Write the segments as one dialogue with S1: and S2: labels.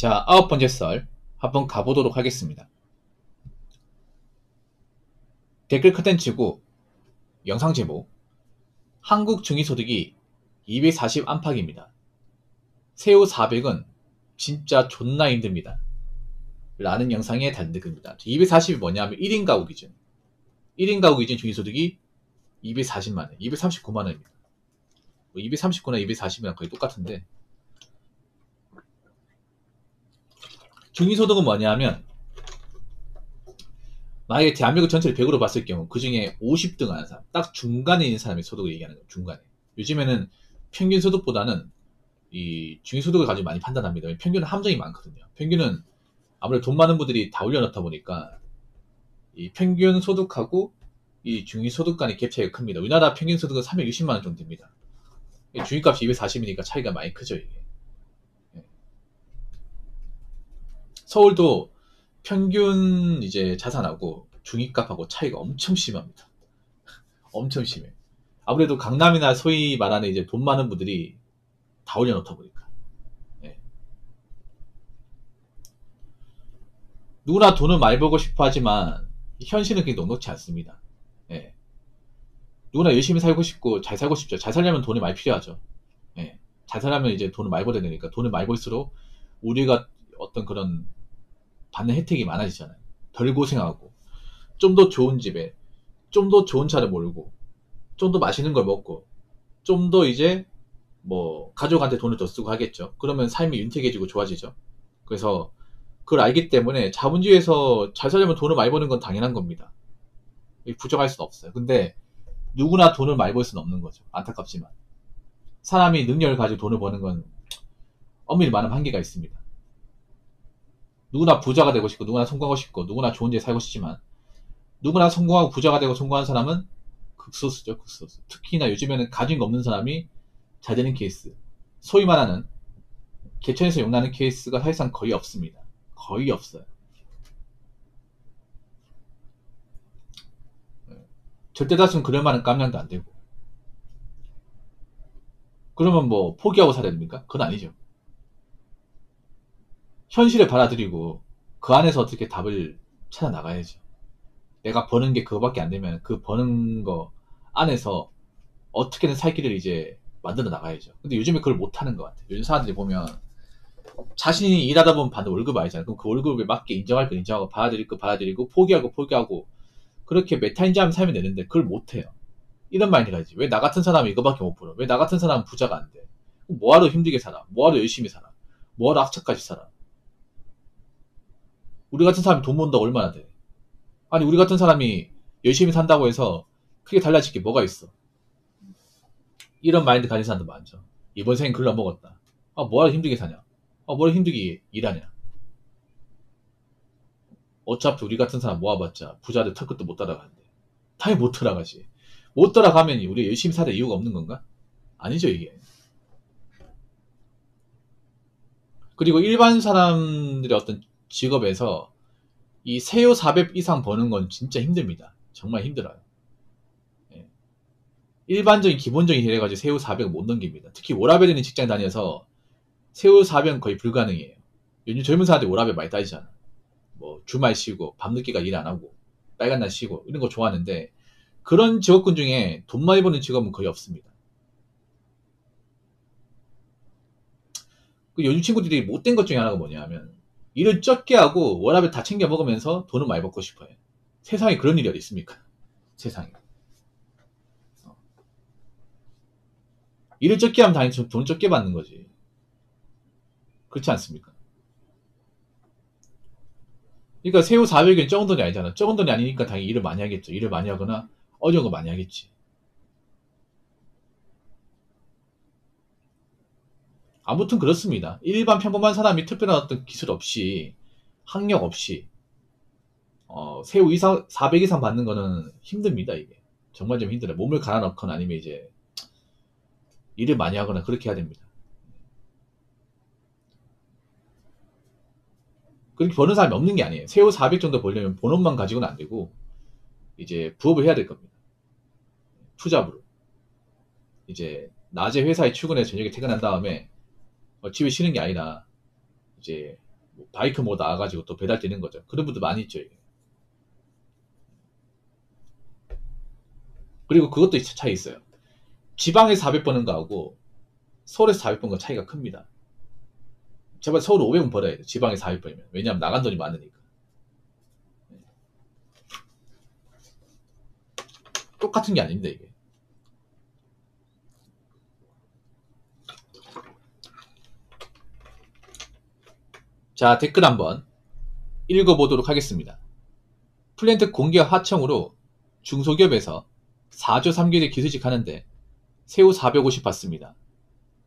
S1: 자, 9번째 썰 한번 가보도록 하겠습니다. 댓글 컨텐츠고 영상 제목 한국 중위소득이 240 안팎입니다. 세후 400은 진짜 존나 힘듭니다. 라는 영상의 단독입니다. 240이 뭐냐면 1인 가구 기준 1인 가구 기준 중위소득이 240만원 239만원입니다. 239나 240이랑 거의 똑같은데, 중위소득은 뭐냐면 만약에 대한민국 전체를 100으로 봤을 경우 그 중에 50등 하는 사람, 딱 중간에 있는 사람의 소득을 얘기하는 거예요. 중간에. 요즘에는 평균 소득보다는 이 중위소득을 가지고 많이 판단합니다. 평균은 함정이 많거든요. 평균은 아무래도 돈 많은 분들이 다 올려놓다 보니까 이 평균 소득하고 이 중위소득 간의 갭 차이가 큽니다. 우리나라 평균 소득은 360만원 정도 됩니다. 중위값이 240이니까 차이가 많이 크죠, 이게. 서울도 평균 이제 자산하고 중위값하고 차이가 엄청 심합니다. 엄청 심해. 아무래도 강남이나 소위 말하는 이제 돈 많은 분들이 다 올려놓다 보니까. 예. 누구나 돈을 많이 벌고 싶어 하지만 현실은 그렇게 녹록지 않습니다. 예. 누구나 열심히 살고 싶고 잘 살고 싶죠. 잘 살려면 돈이 많이 필요하죠. 예. 잘 살려면 이제 돈을 많이 벌어야 되니까 돈을 많이 벌수록 우리가 어떤 그런 받는 혜택이 많아지잖아요. 덜 고생하고 좀 더 좋은 집에 좀 더 좋은 차를 몰고 좀 더 맛있는 걸 먹고 좀 더 이제 뭐 가족한테 돈을 더 쓰고 하겠죠. 그러면 삶이 윤택해지고 좋아지죠. 그래서 그걸 알기 때문에 자본주의에서 잘 살려면 돈을 많이 버는 건 당연한 겁니다. 부정할 수는 없어요. 근데 누구나 돈을 많이 벌 수는 없는 거죠. 안타깝지만 사람이 능력을 가지고 돈을 버는 건 엄밀히 말하면 한계가 있습니다. 누구나 부자가 되고 싶고 누구나 성공하고 싶고 누구나 좋은 데 살고 싶지만 누구나 성공하고 부자가 되고 성공한 사람은 극소수죠. 극소수. 특히나 요즘에는 가진 거 없는 사람이 잘 되는 케이스, 소위 말하는 개천에서 용나는 케이스가 사실상 거의 없습니다. 거의 없어요. 절대 다수는 그럴 만한 깜냥도 안 되고. 그러면 뭐 포기하고 살아야 됩니까? 그건 아니죠. 현실을 받아들이고 그 안에서 어떻게 답을 찾아 나가야죠. 내가 버는 게 그거밖에 안 되면 그 버는 거 안에서 어떻게든 살 길을 이제 만들어 나가야죠. 근데 요즘에 그걸 못 하는 것 같아요. 요즘 사람들이 보면 자신이 일하다 보면 받는 월급 알잖아요. 그럼 그 월급에 맞게 인정할 거 인정하고 받아들일 거 받아들이고 포기하고 그렇게 메타인지하면 살면 되는데 그걸 못 해요. 이런 마인드가 있지. 왜 나 같은 사람이 이거밖에 못 벌어? 왜 나 같은 사람은 부자가 안 돼? 뭐하러 힘들게 살아? 뭐하러 열심히 살아? 뭐하러 악착같이 살아? 우리 같은 사람이 돈 번다고 얼마나 돼? 아니 우리 같은 사람이 열심히 산다고 해서 크게 달라질 게 뭐가 있어? 이런 마인드 가진 사람도 많죠. 이번 생엔 글러 먹었다. 아 뭐하러 힘들게 사냐? 아 뭐하러 힘들게 일하냐? 어차피 우리 같은 사람 모아봤자 부자들 턱끝도 못 따라가는데. 당연히 못 따라가지. 못 따라가면 우리 열심히 살할 이유가 없는 건가? 아니죠 이게. 그리고 일반 사람들의 어떤 직업에서 이 세후 400 이상 버는 건 진짜 힘듭니다. 정말 힘들어요. 예. 일반적인 기본적인 일 해가지고 세후 400을 못 넘깁니다. 특히 워라밸 있는 직장 다녀서 세후 400은 거의 불가능해요. 요즘 젊은 사람들이 워라밸 많이 따지잖아. 뭐 주말 쉬고 밤늦게까지 일 안 하고 빨간 날 쉬고 이런 거 좋아하는데 그런 직업군 중에 돈 많이 버는 직업은 거의 없습니다. 그 요즘 친구들이 못된 것 중에 하나가 뭐냐면 일을 적게 하고 워라밸 다 챙겨 먹으면서 돈을 많이 벌고 싶어요. 세상에 그런 일이 어디 있습니까? 세상에. 일을 적게 하면 당연히 돈 적게 받는 거지. 그렇지 않습니까? 그러니까 세후 400은 적은 돈이 아니잖아. 적은 돈이 아니니까 당연히 일을 많이 하겠죠. 일을 많이 하거나 어려운 거 많이 하겠지. 아무튼 그렇습니다. 일반 평범한 사람이 특별한 어떤 기술 없이 학력 없이 세후 이상 400 이상 받는 거는 힘듭니다. 이게 정말 좀 힘들어요. 몸을 갈아 넣거나 아니면 이제 일을 많이 하거나 그렇게 해야 됩니다. 그렇게 버는 사람이 없는 게 아니에요. 세후 400 정도 벌려면 본업만 가지고는 안 되고 이제 부업을 해야 될 겁니다. 투잡으로 이제 낮에 회사에 출근해서 저녁에 퇴근한 다음에 집에 쉬는 게 아니라 이제 뭐 바이크 뭐 나와가지고 또 배달 되는 거죠. 그런 분들 많이 있죠, 이게. 그리고 그것도 차이 있어요. 지방에서 400버는 거하고 서울에서 400버는 거 차이가 큽니다. 제발 서울 500은 벌어야 돼. 지방에 400벌면. 왜냐하면 나간 돈이 많으니까. 똑같은 게 아닌데, 이게. 자, 댓글 한번 읽어보도록 하겠습니다. 플랜트 공기업 하청으로 중소기업에서 4조 3개월에 기술직 하는데 새우 450 받습니다.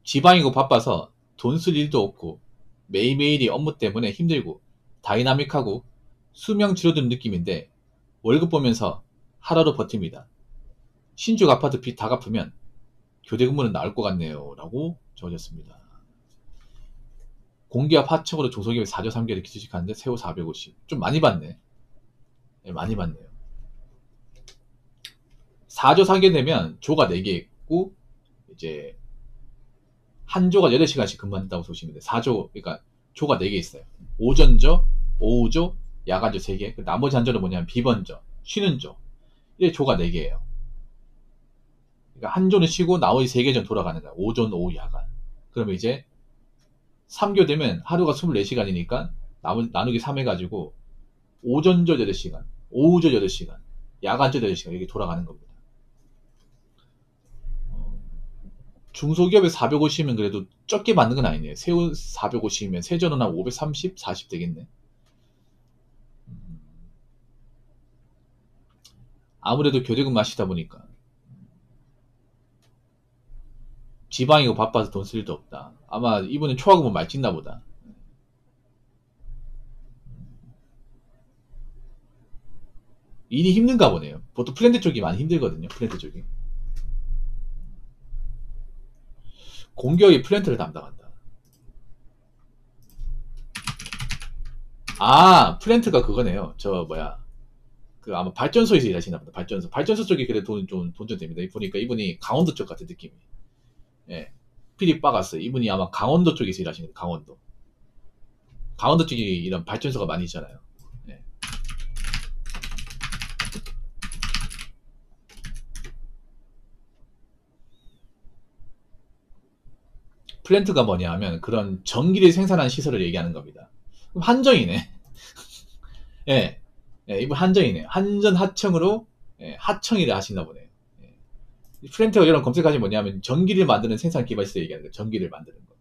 S1: 지방이고 바빠서 돈 쓸 일도 없고 매일매일이 업무 때문에 힘들고 다이나믹하고 수명 줄어드는 느낌인데 월급 보면서 하루로 버팁니다. 신축 아파트 빚 다 갚으면 교대 근무는 나을 것 같네요. 라고 적어졌습니다. 공기업 하청으로 중소기업에 4조 3개월에 기술직 하는데 새우 450. 좀 많이 받네. 네, 많이 받네요. 4조 4개 되면 조가 4개 있고 이제 한 조가 8시간씩 근무한다고 보시면 돼요. 4조, 그러니까 조가 4개 있어요. 오전조, 오후조, 야간조 3개. 나머지 한 조는 뭐냐면 비번조, 쉬는 조. 이게 조가 4개예요. 그러니까 한 조는 쉬고 나머지 3개 전 돌아가는 거야. 오전, 오후, 야간. 그러면 이제 3교 되면 하루가 24시간이니까 나누기 3 해가지고 오전조 8시간, 오후조 8시간, 야간조 8시간 이렇게 돌아가는 겁니다. 중소기업에 450이면 그래도 적게 받는 건 아니네요. 새우 450이면 세전은 한 530, 40 되겠네. 아무래도 교대근무 하시다 보니까 지방이고 바빠서 돈 쓸 일도 없다. 아마 이분은 초과금은 많이 찍나 보다. 일이 힘든가 보네요. 보통 플랜트 쪽이 많이 힘들거든요. 플랜트 쪽이. 공기업이 플랜트를 담당한다. 아, 플랜트가 그거네요. 그 아마 발전소에서 일하시나 보다. 발전소 쪽이 그래 돈 좀 됩니다. 보니까 이분이 강원도 쪽 같은 느낌이. 예. 필이 빠갔어요. 이분이 아마 강원도 쪽에서 일하시는 거예요. 강원도 쪽이 이런 발전소가 많이 있잖아요. 예. 플랜트가 뭐냐 하면 그런 전기를 생산하는 시설을 얘기하는 겁니다. 그럼 한정이네. 예. 예, 이분 한정이네. 한전 하청으로 예, 하청일을 하시나 보네요. 예. 플랜트가 이런 검색하시면 뭐냐면 전기를 만드는 생산 기반시설 얘기하는 거예요. 전기를 만드는 거.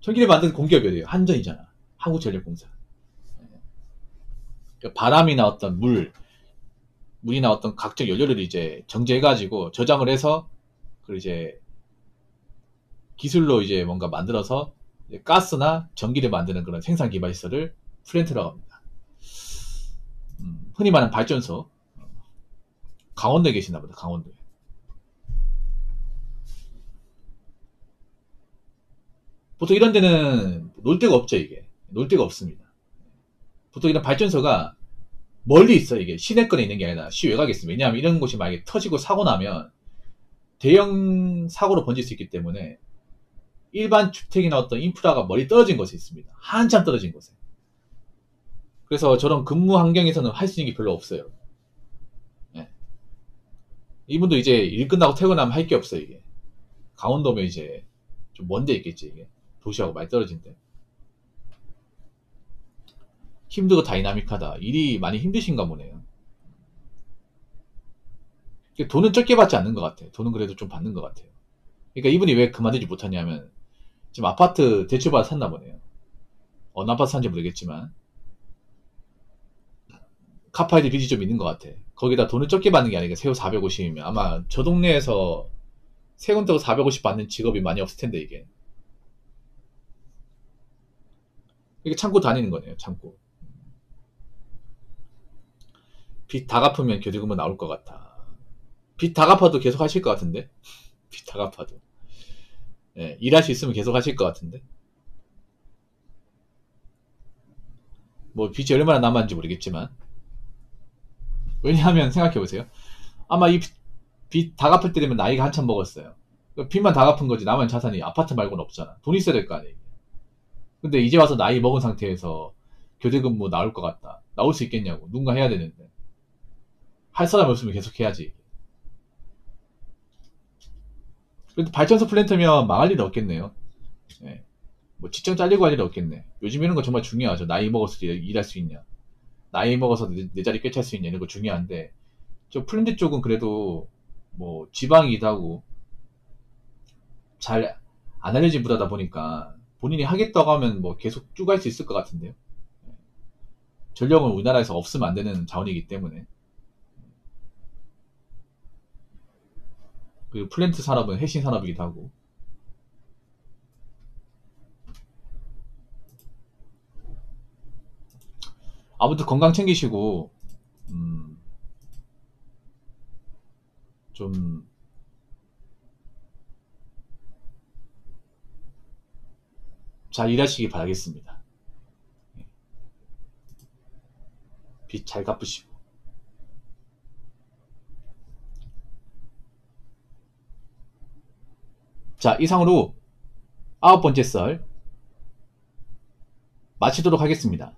S1: 전기를 만드는 공기업이 어디예요? 한전이잖아. 한국전력공사. 예. 그러니까 바람이나 어떤 물이나 어떤 각종 연료를 이제 정제해가지고 저장을 해서 그 이제 기술로 이제 뭔가 만들어서 이제 가스나 전기를 만드는 그런 생산 기반시설을 플랜트라고 합니다. 흔히 말하는 발전소. 강원도에 계시나 보다. 강원도에. 보통 이런 데는 놀 데가 없죠. 이게 놀 데가 없습니다. 보통 이런 발전소가 멀리 있어. 이게 시내권에 있는 게 아니라 시외곽에 있습니다. 왜냐하면 이런 곳이 만약에 터지고 사고 나면 대형 사고로 번질 수 있기 때문에 일반 주택이나 어떤 인프라가 멀리 떨어진 곳에 있습니다. 한참 떨어진 곳에. 그래서 저런 근무 환경에서는 할 수 있는 게 별로 없어요. 네. 이분도 이제 일 끝나고 퇴근하면 할 게 없어요. 이게 강원도면 이제 좀 먼 데 있겠지. 이게 도시하고 많이 떨어진데 힘들고 다이나믹하다. 일이 많이 힘드신가 보네요. 돈은 적게 받지 않는 것 같아요. 돈은 그래도 좀 받는 것 같아요. 그러니까 이분이 왜 그만두지 못하냐면 지금 아파트 대출받아 샀나 보네요. 어느 아파트 산지 모르겠지만 카파이드 빚이 좀 있는 것 같아. 거기다 돈을 적게 받는 게 아니라 새우 450이면 아마 저 동네에서 세금 떼고 450 받는 직업이 많이 없을 텐데 이게 창고 다니는 거네요. 창고. 빚 다 갚으면 교대금은 나올 것 같아. 빚 다 갚아도 계속 하실 것 같은데. 빚 다 갚아도 예, 일할 수 있으면 계속 하실 것 같은데 뭐 빚이 얼마나 남았는지 모르겠지만 왜냐하면 생각해보세요. 아마 이 빚 다 갚을 때 되면 나이가 한참 먹었어요. 빚만 다 갚은 거지 남은 자산이 아파트 말고는 없잖아. 돈 있어야 될 거 아니에요. 근데 이제 와서 나이 먹은 상태에서 교대 근무 나올 것 같다. 나올 수 있겠냐고. 누군가 해야 되는데. 할 사람이 없으면 계속 해야지. 그래도 발전소 플랜트면 망할 일은 없겠네요. 예. 뭐 직장 잘리고 할 일은 없겠네. 요즘 이런 거 정말 중요하죠. 나이 먹어서 일할 수 있냐. 나이 먹어서 내 자리 꿰찰 수 있냐. 이런 거 중요한데, 저 플랜트 쪽은 그래도 뭐 지방이기도 하고 잘 안 알려진 부다다 보니까 본인이 하겠다고 하면 뭐 계속 쭉 할 수 있을 것 같은데요. 전력은 우리나라에서 없으면 안 되는 자원이기 때문에. 그리고 플랜트 산업은 핵심 산업이기도 하고. 아무튼 건강 챙기시고, 좀, 잘 일하시기 바라겠습니다. 빚 잘 갚으시고. 자, 이상으로 9번째 썰 마치도록 하겠습니다.